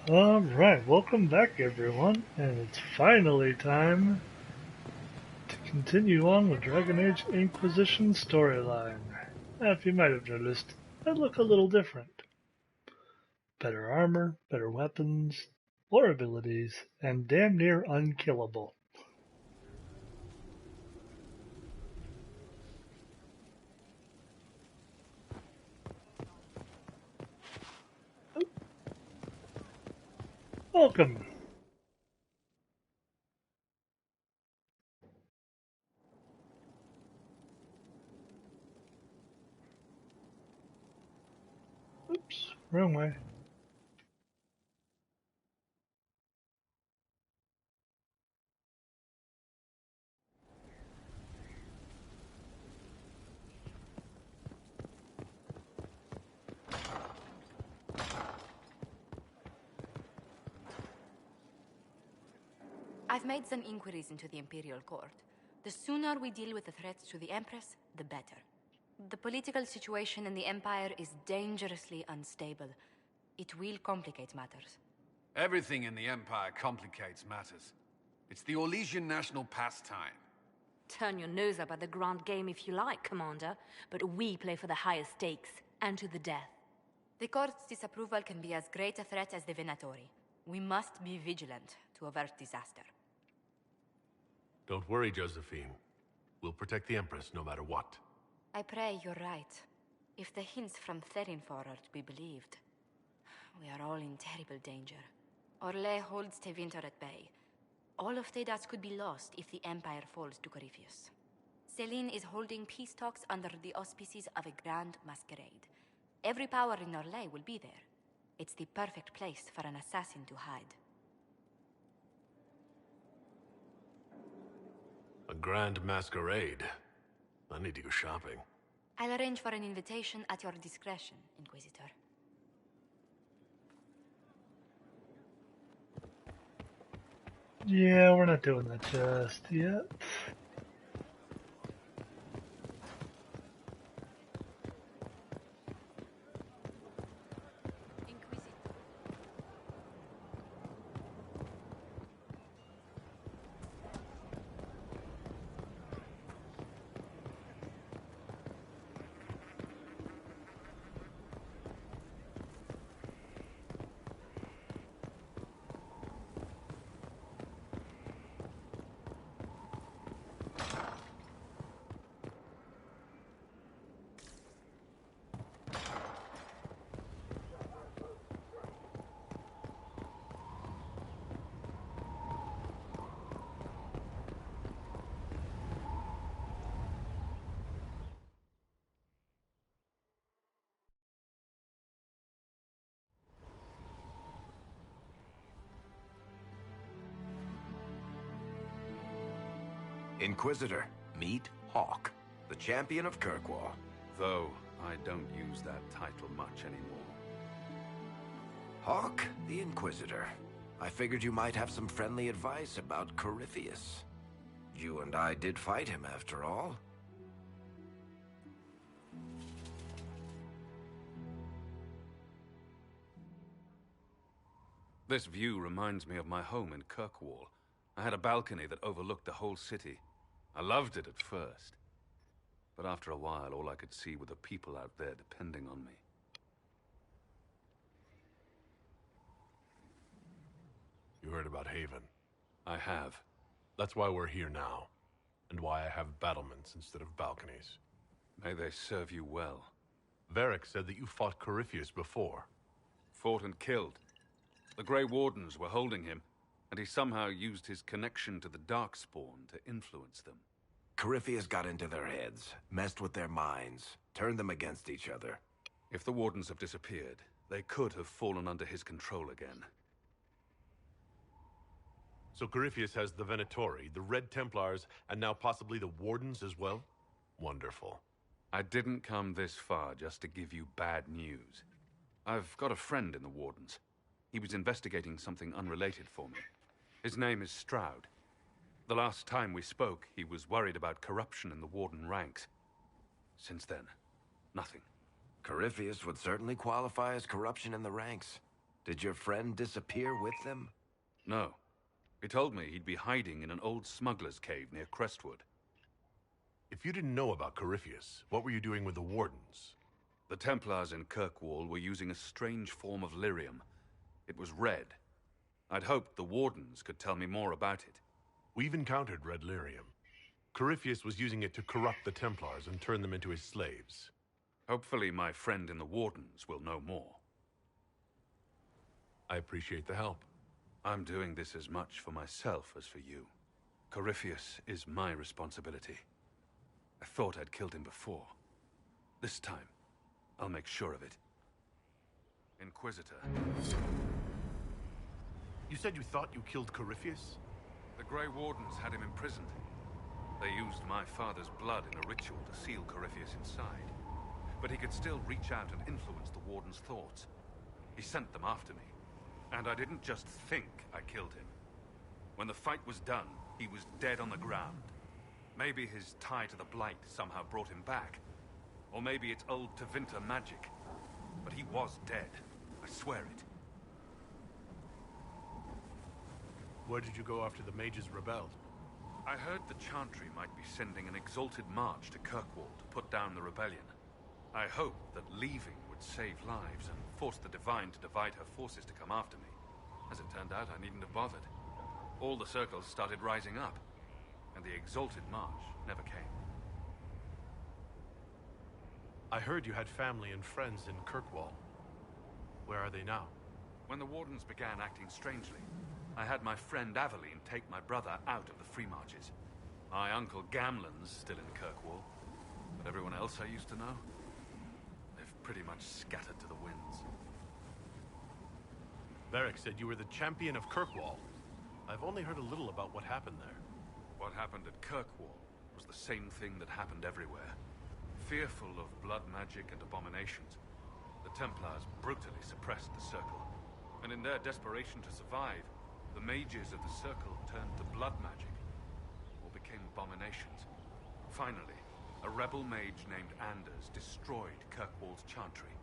Alright, welcome back everyone, and it's finally time to continue on with Dragon Age Inquisition storyline. Now, if you might have noticed, I look a little different. Better armor, better weapons, more abilities, and damn near unkillable. Welcome! Oops, wrong way. I've made some inquiries into the Imperial Court. The sooner we deal with the threats to the Empress, the better. The political situation in the Empire is dangerously unstable. It will complicate matters. Everything in the Empire complicates matters. It's the Orlesian national pastime. Turn your nose up at the grand game if you like, Commander, but we play for the highest stakes, and to the death. The Court's disapproval can be as great a threat as the Venatori. We must be vigilant to avert disaster. Don't worry, Josephine. We'll protect the Empress no matter what. I pray you're right. If the hints from Therinfor are to be believed, we are all in terrible danger. Orlais holds Tevinter at bay. All of Thedas could be lost if the Empire falls to Corypheus. Celine is holding peace talks under the auspices of a grand masquerade. Every power in Orlais will be there. It's the perfect place for an assassin to hide. A grand masquerade. I need to go shopping. I'll arrange for an invitation at your discretion, Inquisitor. Yeah, we're not doing that just yet. Inquisitor, meet Hawk, the champion of Kirkwall. Though I don't use that title much anymore. Hawk, the Inquisitor. I figured you might have some friendly advice about Corypheus. You and I did fight him, after all. This view reminds me of my home in Kirkwall. I had a balcony that overlooked the whole city. I loved it at first. But after a while, all I could see were the people out there depending on me. You heard about Haven. I have. That's why we're here now. And why I have battlements instead of balconies. May they serve you well. Varric said that you fought Corypheus before. Fought and killed. The Grey Wardens were holding him, and he somehow used his connection to the Darkspawn to influence them. Corypheus got into their heads, messed with their minds, turned them against each other. If the Wardens have disappeared, they could have fallen under his control again. So Corypheus has the Venatori, the Red Templars, and now possibly the Wardens as well? Wonderful. I didn't come this far just to give you bad news. I've got a friend in the Wardens. He was investigating something unrelated for me. His name is Stroud. The last time we spoke, he was worried about corruption in the Warden ranks. Since then, nothing. Corypheus would certainly qualify as corruption in the ranks. Did your friend disappear with them? No. He told me he'd be hiding in an old smuggler's cave near Crestwood. If you didn't know about Corypheus, what were you doing with the Wardens? The Templars in Kirkwall were using a strange form of lyrium. It was red. I'd hoped the Wardens could tell me more about it. We've encountered red lyrium. Corypheus was using it to corrupt the Templars and turn them into his slaves. Hopefully my friend in the Wardens will know more. I appreciate the help. I'm doing this as much for myself as for you. Corypheus is my responsibility. I thought I'd killed him before. This time, I'll make sure of it. Inquisitor. You said you thought you killed Corypheus? The Grey Wardens had him imprisoned. They used my father's blood in a ritual to seal Corypheus inside. But he could still reach out and influence the Warden's thoughts. He sent them after me. And I didn't just think I killed him. When the fight was done, he was dead on the ground. Maybe his tie to the Blight somehow brought him back. Or maybe it's old Tevinter magic. But he was dead. I swear it. Where did you go after the mages rebelled? I heard the Chantry might be sending an exalted march to Kirkwall to put down the rebellion. I hoped that leaving would save lives and force the Divine to divide her forces to come after me. As it turned out, I needn't have bothered. All the circles started rising up, and the exalted march never came. I heard you had family and friends in Kirkwall. Where are they now? When the Wardens began acting strangely, I had my friend Aveline take my brother out of the Free Marches. My uncle Gamlen's still in Kirkwall, but everyone else I used to know, they've pretty much scattered to the winds. Varric said you were the champion of Kirkwall. I've only heard a little about what happened there. What happened at Kirkwall was the same thing that happened everywhere. Fearful of blood magic and abominations, the Templars brutally suppressed the Circle. And in their desperation to survive, the mages of the Circle turned to blood magic, or became abominations. Finally, a rebel mage named Anders destroyed Kirkwall's Chantry,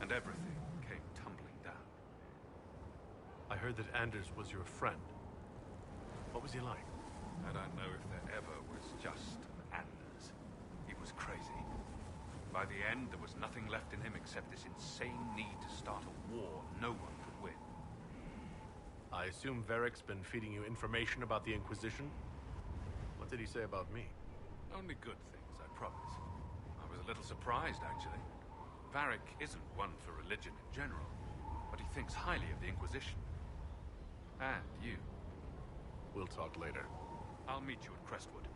and everything came tumbling down. I heard that Anders was your friend. What was he like? I don't know if there ever was just Anders. He was crazy. By the end, there was nothing left in him except this insane need to start a war no one could win. I assume Varric's been feeding you information about the Inquisition? What did he say about me? Only good things, I promise. I was a little surprised, actually. Varric isn't one for religion in general, but he thinks highly of the Inquisition. And you. We'll talk later. I'll meet you at Crestwood.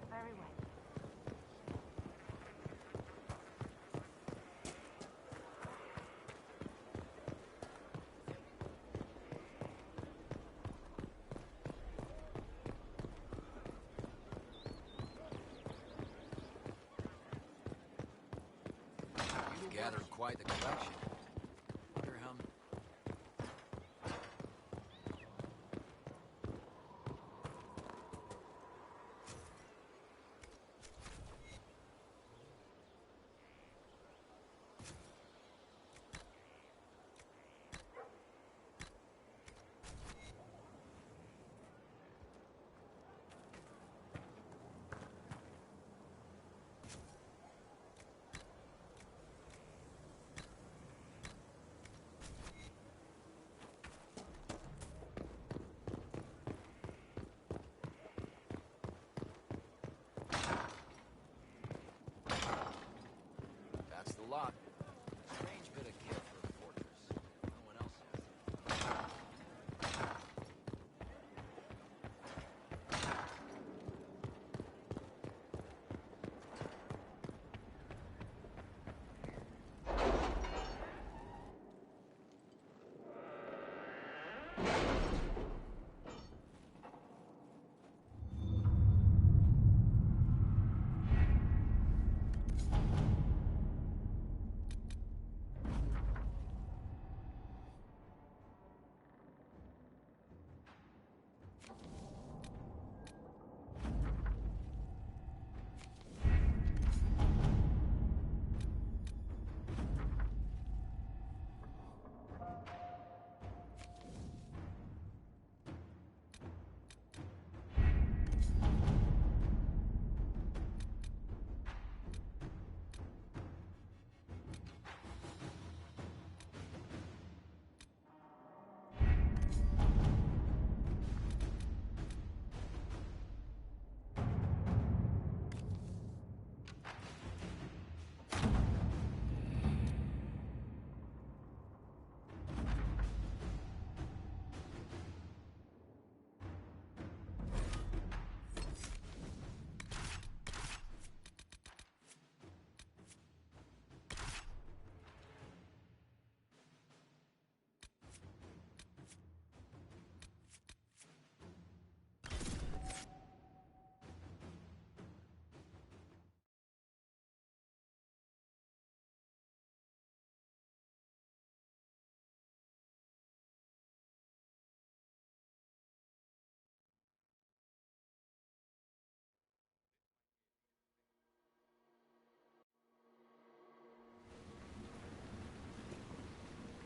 Very well. You've gathered quite the collection. Wonder how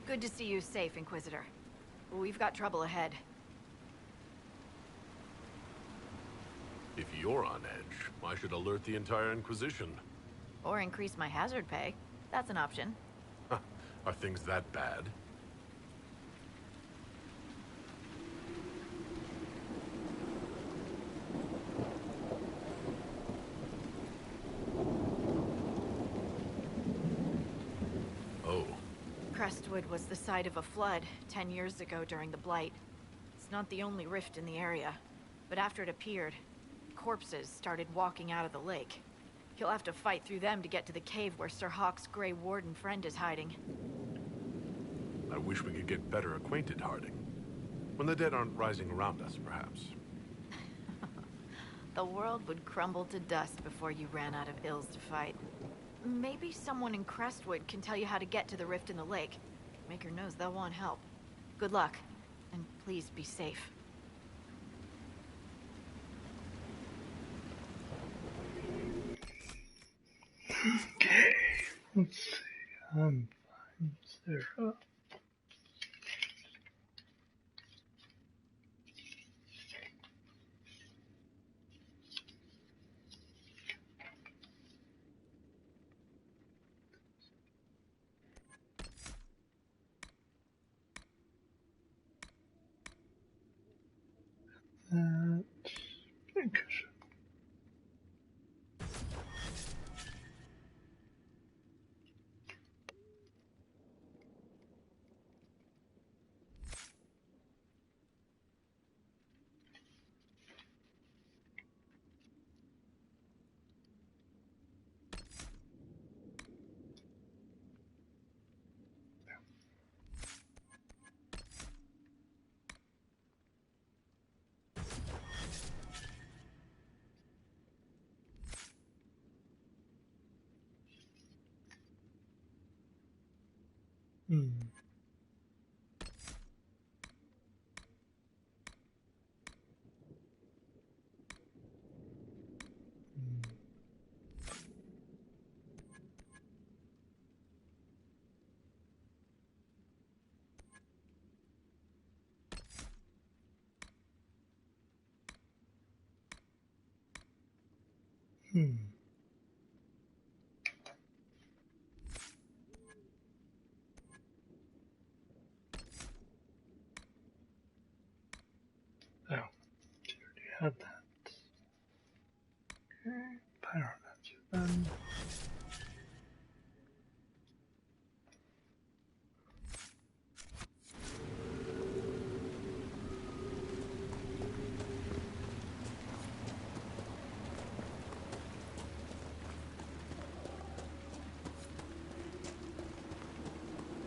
Good to see you safe, Inquisitor. We've got trouble ahead. If you're on edge, I should alert the entire Inquisition. Or increase my hazard pay. That's an option. Are things that bad? Oh. Crestwood was the site of a flood 10 years ago during the Blight. It's not the only rift in the area, but after it appeared, corpses started walking out of the lake. You'll have to fight through them to get to the cave where Sir Hawke's Grey Warden friend is hiding. I wish we could get better acquainted, Harding. When the dead aren't rising around us, perhaps. The world would crumble to dust before you ran out of ills to fight. Maybe someone in Crestwood can tell you how to get to the rift in the lake. Maker knows they'll want help. Good luck, and please be safe. Okay, let's see. I'm fine, Sarah. Inquisition. Oh, she already had that. Okay, pyromancer then.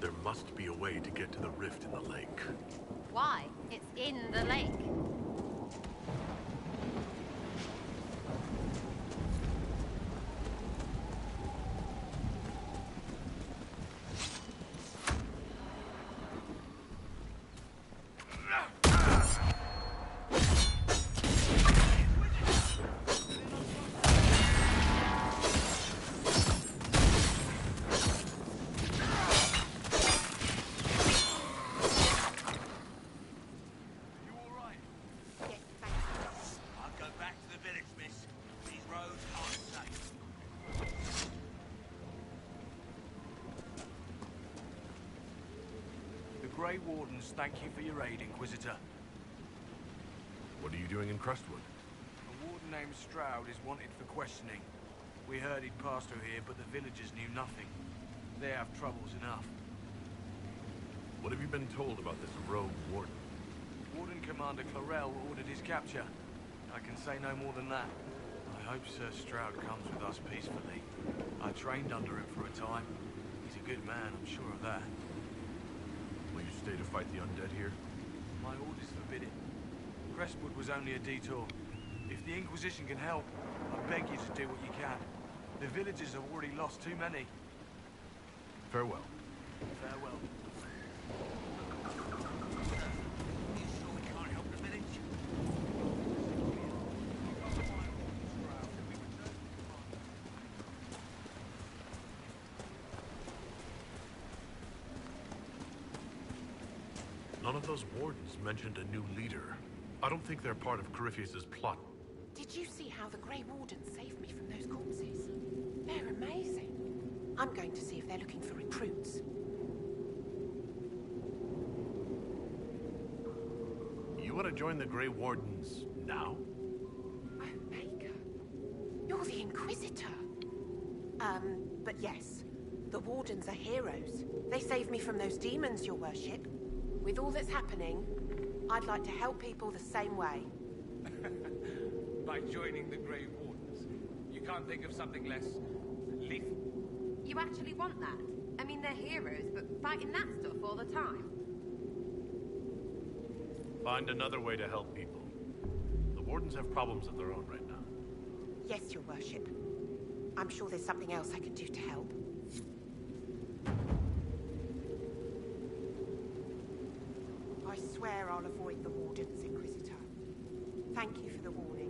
There must be a way to get to the rift in the lake. Why? It's in the lake. Grey Wardens thank you for your aid, Inquisitor. What are you doing in Crestwood? A warden named Stroud is wanted for questioning. We heard he'd passed through here, but the villagers knew nothing. They have troubles enough. What have you been told about this rogue warden? Warden Commander Clarel ordered his capture. I can say no more than that. I hope Sir Stroud comes with us peacefully. I trained under him for a time. He's a good man, I'm sure of that. Will you stay to fight the undead here? My orders forbid it. Crestwood was only a detour. If the Inquisition can help, I beg you to do what you can. The villagers have already lost too many. Farewell. Farewell. None of those wardens mentioned a new leader. I don't think they're part of Corypheus's plot. Did you see how the Grey Wardens saved me from those corpses? They're amazing. I'm going to see if they're looking for recruits. You want to join the Grey Wardens now? Oh, Maker. You're the Inquisitor. But yes, the Wardens are heroes. They saved me from those demons, your worship. With all that's happening, I'd like to help people the same way. By joining the Grey Wardens, you can't think of something less lethal. You actually want that? I mean, they're heroes, but fighting that stuff all the time. Find another way to help people. The Wardens have problems of their own right now. Yes, your worship. I'm sure there's something else I can do to help. I swear I'll avoid the Wardens, Inquisitor. Thank you for the warning.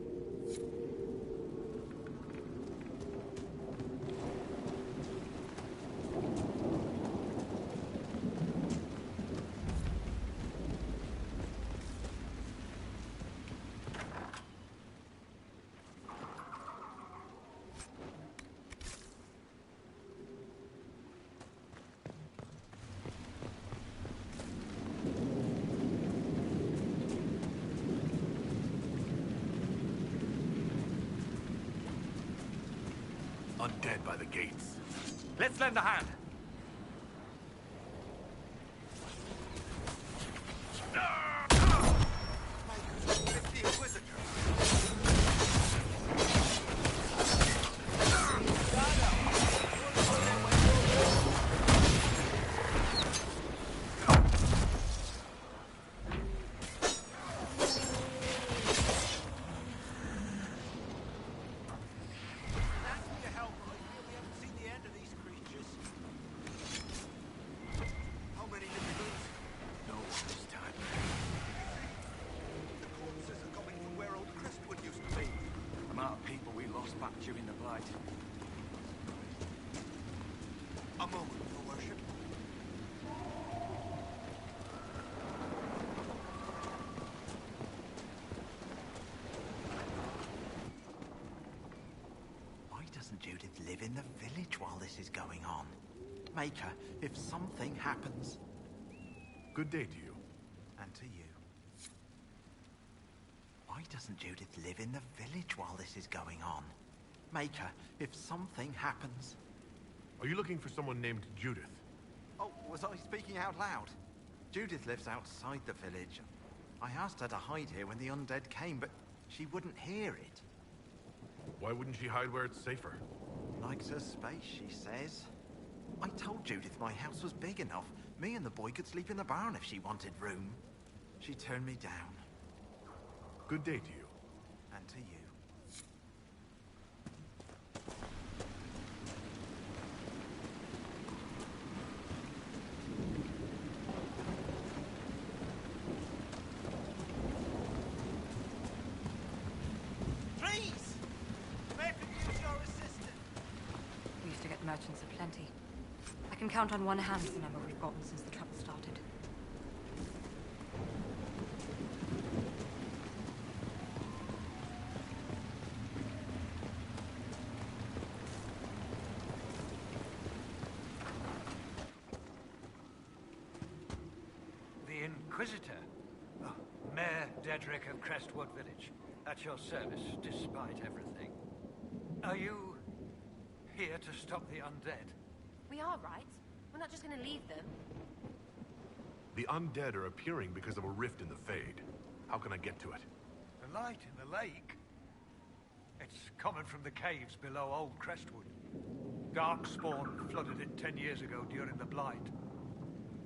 Undead by the gates. Let's lend a hand. During the blight. A moment, your worship. Why doesn't Judith live in the village while this is going on? Maker, if something happens... Good day to you. And to you. Why doesn't Judith live in the village while this is going on? Maker, if something happens... Are you looking for someone named Judith? Oh, was I speaking out loud? Judith lives outside the village. I asked her to hide here when the undead came, but she wouldn't hear it. Why wouldn't she hide where it's safer? Likes her space, she says. I told Judith my house was big enough. Me and the boy could sleep in the barn if she wanted room. She turned me down. Good day to you. And to you. Please! May I use your assistant? We used to get merchants aplenty. I can count on one hand the number we've gotten since the trouble started. The Inquisitor. Oh, Mayor Dedrick of Crestwood Village. At your service, despite everything. Are you here to stop the undead? We are, right? We're not just gonna leave them. The undead are appearing because of a rift in the Fade. How can I get to it? The light in the lake? It's coming from the caves below Old Crestwood. Darkspawn flooded it 10 years ago during the Blight.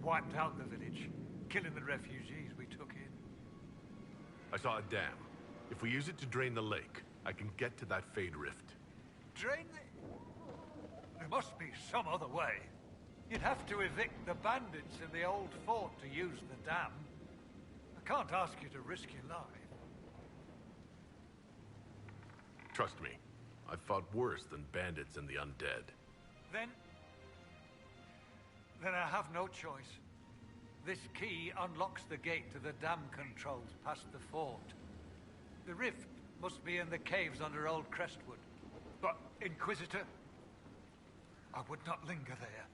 Wiped out the village, killing the refugees we took in. I saw a dam. If we use it to drain the lake, I can get to that Fade rift. Drain the... There must be some other way. You'd have to evict the bandits in the old fort to use the dam. I can't ask you to risk your life. Trust me, I've fought worse than bandits and the undead. Then I have no choice. This key unlocks the gate to the dam controls past the fort. The rift must be in the caves under Old Crestwood. But, Inquisitor, I would not linger there.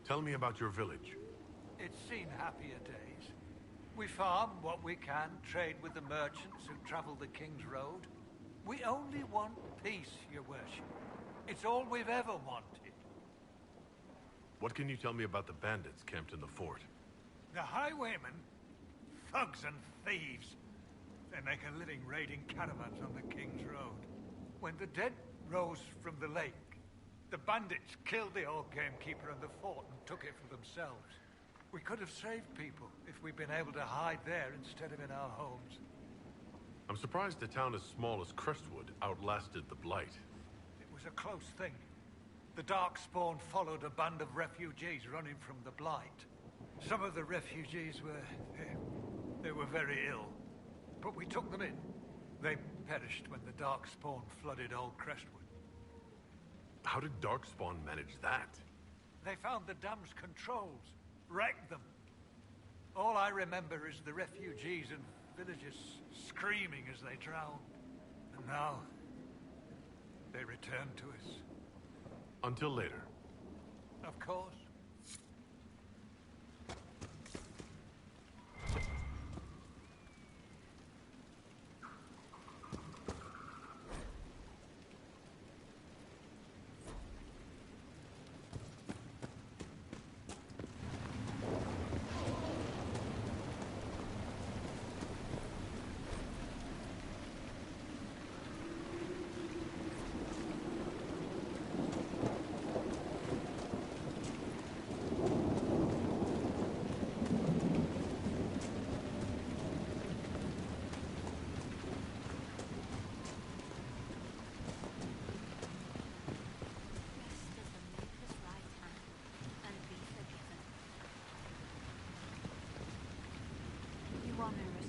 Tell me about your village. It's seen happier days. We farm what we can, trade with the merchants who travel the King's Road. We only want peace, your worship. It's all we've ever wanted. What can you tell me about the bandits camped in the fort? The highwaymen? Thugs and thieves. They make a living raiding caravans on the King's Road. When the dead rose from the lake, the bandits killed the old gamekeeper and the fort and took it for themselves. We could have saved people if we'd been able to hide there instead of in our homes. I'm surprised a town as small as Crestwood outlasted the Blight. It was a close thing. The Darkspawn followed a band of refugees running from the Blight. Some of the refugees they were very ill. But we took them in. They perished when the Darkspawn flooded Old Crestwood. How did Darkspawn manage that? They found the dam's controls, wrecked them. All I remember is the refugees and villagers screaming as they drowned. And now, they return to us. Until later. Of course.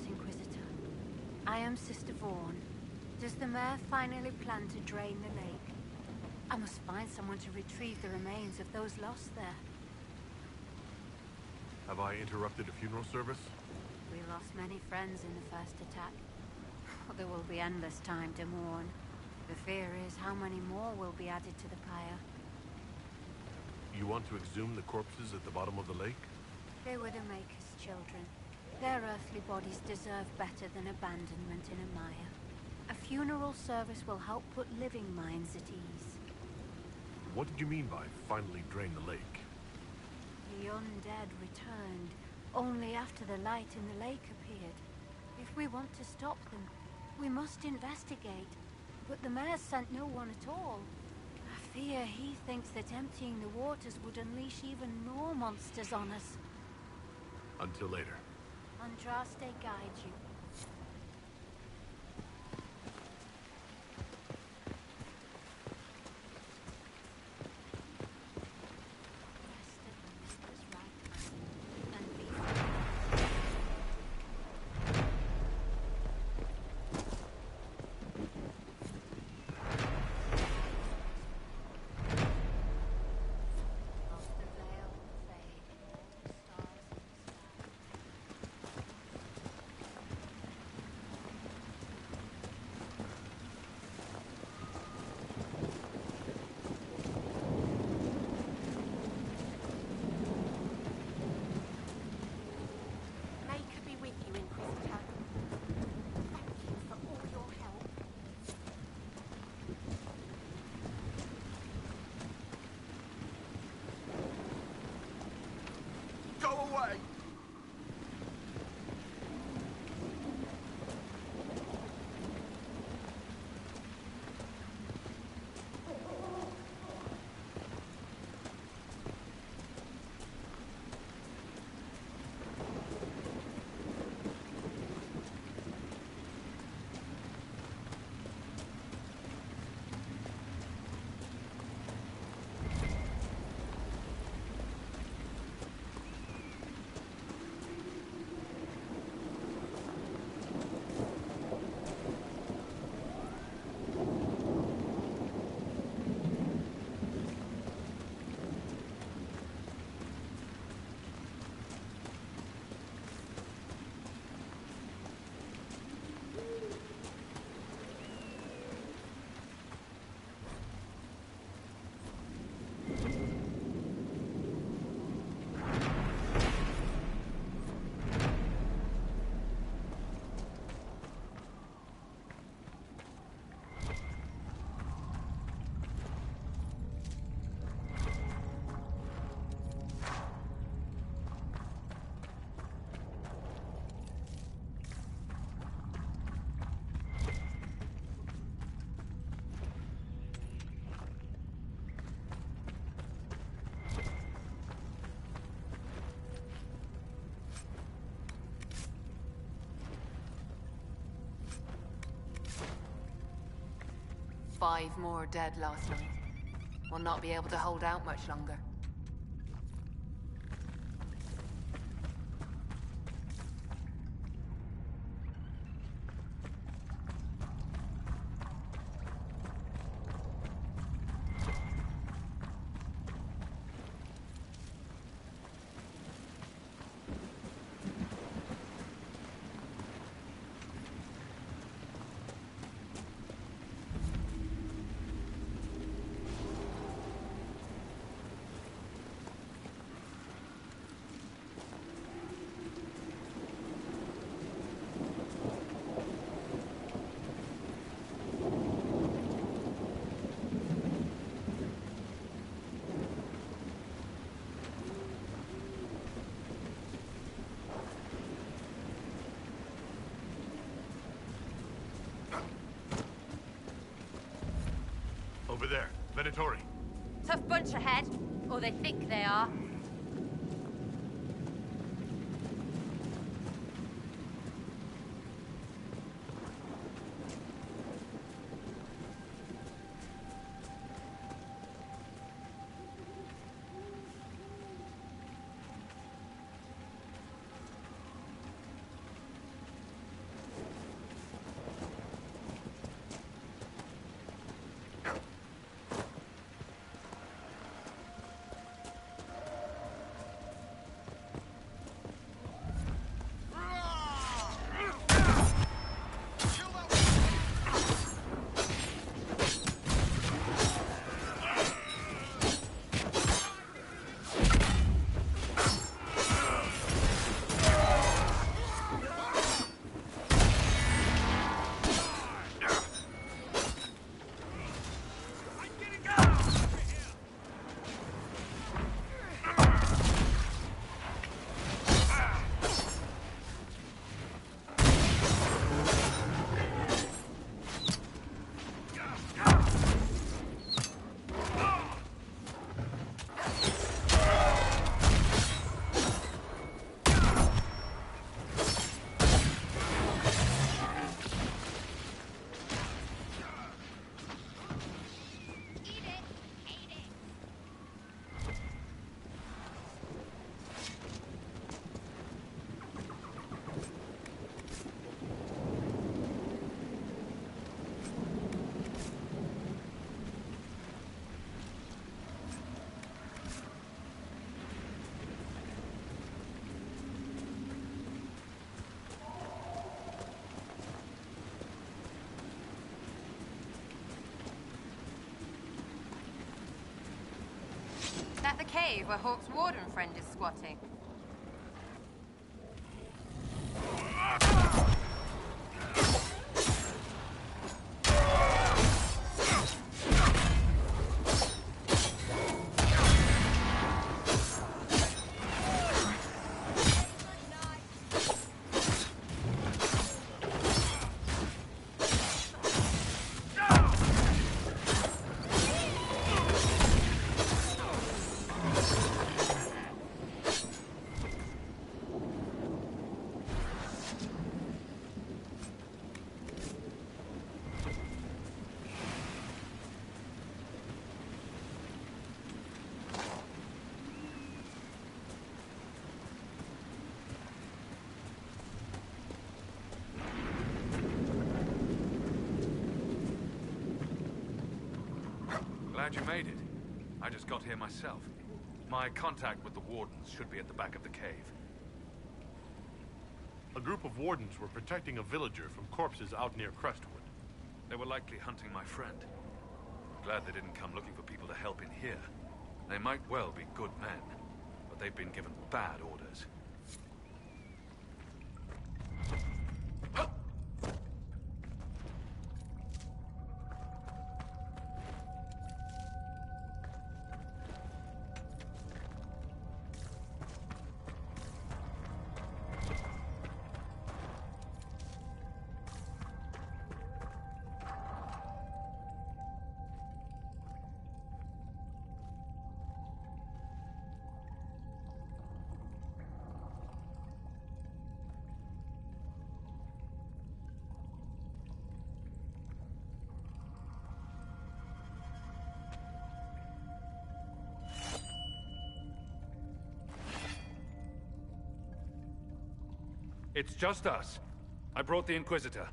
Inquisitor. I am Sister Vaughn. Does the mayor finally plan to drain the lake? I must find someone to retrieve the remains of those lost there. Have I interrupted a funeral service? We lost many friends in the first attack. There will be endless time to mourn. The fear is how many more will be added to the pyre. You want to exhume the corpses at the bottom of the lake? They were the Maker's children. Their earthly bodies deserve better than abandonment in a mire. A funeral service will help put living minds at ease. What did you mean by finally drain the lake? The undead returned, only after the light in the lake appeared. If we want to stop them, we must investigate. But the mayor sent no one at all. I fear he thinks that emptying the waters would unleash even more monsters on us. Until later. Andraste guide you. 5 more dead last night. We'll not be able to hold out much longer. Over there, Venatori. Tough bunch ahead, or they think they are. That the cave where Hawk's warden friend is squatting? Glad you made it. I just got here myself. My contact with the wardens should be at the back of the cave. A group of wardens were protecting a villager from corpses out near Crestwood. They were likely hunting my friend. Glad they didn't come looking for people to help in here. They might well be good men, but they've been given bad orders. It's just us. I brought the Inquisitor.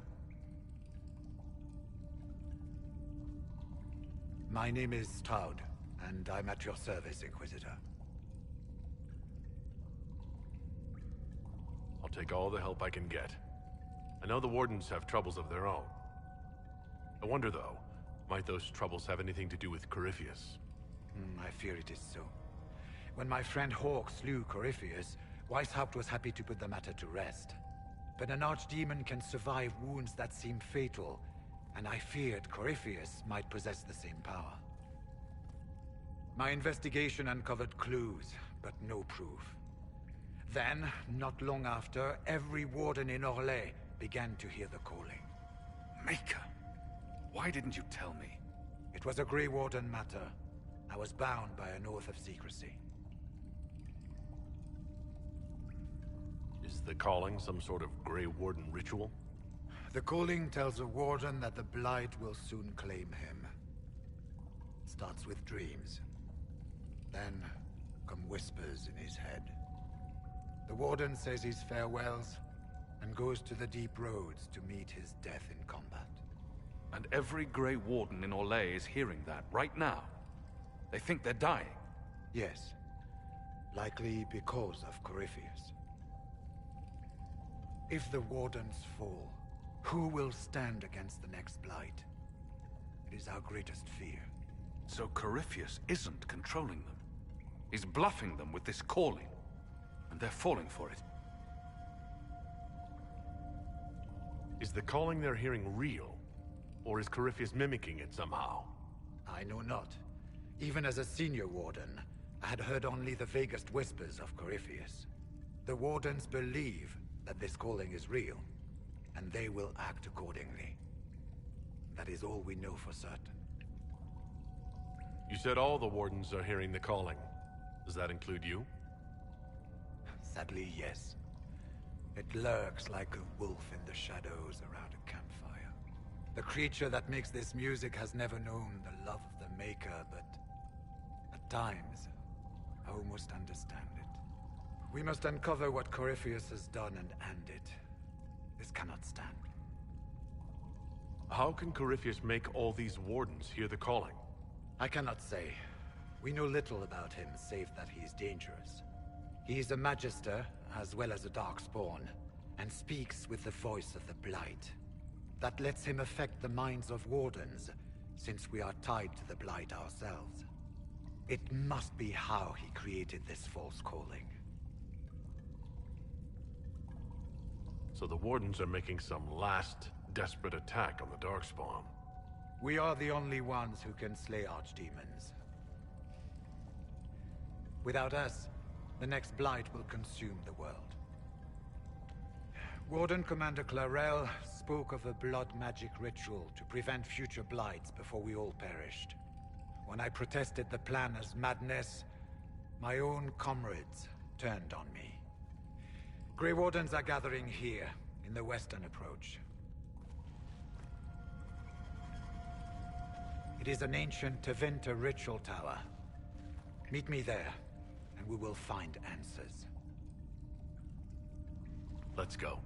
My name is Stroud, and I'm at your service, Inquisitor. I'll take all the help I can get. I know the Wardens have troubles of their own. I wonder, though, might those troubles have anything to do with Corypheus? I fear it is so. When my friend Hawk slew Corypheus, Weishaupt was happy to put the matter to rest. But an archdemon can survive wounds that seem fatal, and I feared Corypheus might possess the same power. My investigation uncovered clues, but no proof. Then, not long after, every warden in Orlais began to hear the calling. Maker, why didn't you tell me? It was a Grey Warden matter. I was bound by an oath of secrecy. Is the calling some sort of Grey Warden ritual? The calling tells a warden that the Blight will soon claim him. It starts with dreams. Then come whispers in his head. The warden says his farewells and goes to the deep roads to meet his death in combat. And every Grey Warden in Orlais is hearing that right now. They think they're dying. Yes. Likely because of Corypheus. If the Wardens fall, who will stand against the next Blight? It is our greatest fear. So Corypheus isn't controlling them. He's bluffing them with this calling. And they're falling for it. Is the calling they're hearing real? Or is Corypheus mimicking it somehow? I know not. Even as a senior warden, I had heard only the vaguest whispers of Corypheus. The Wardens believe that this calling is real, and they will act accordingly. That is all we know for certain. You said all the Wardens are hearing the calling. Does that include you? Sadly, yes. It lurks like a wolf in the shadows around a campfire. The creature that makes this music has never known the love of the Maker, but at times, I almost understand it. We must uncover what Corypheus has done and end it. This cannot stand. How can Corypheus make all these Wardens hear the calling? I cannot say. We know little about him, save that he is dangerous. He is a Magister, as well as a Darkspawn, and speaks with the voice of the Blight. That lets him affect the minds of Wardens, since we are tied to the Blight ourselves. It must be how he created this false calling. So the Wardens are making some last, desperate attack on the Darkspawn. We are the only ones who can slay archdemons. Without us, the next Blight will consume the world. Warden Commander Clarel spoke of a blood magic ritual to prevent future Blights before we all perished. When I protested the plan as madness, my own comrades turned on me. Grey Wardens are gathering here, in the western approach. It is an ancient Tevinter ritual tower. Meet me there, and we will find answers. Let's go.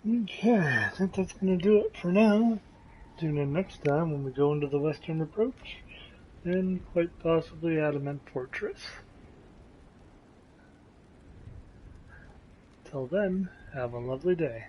Okay, I think that's going to do it for now. Tune in next time when we go into the Western Approach and quite possibly Adamant Fortress. Till then, have a lovely day.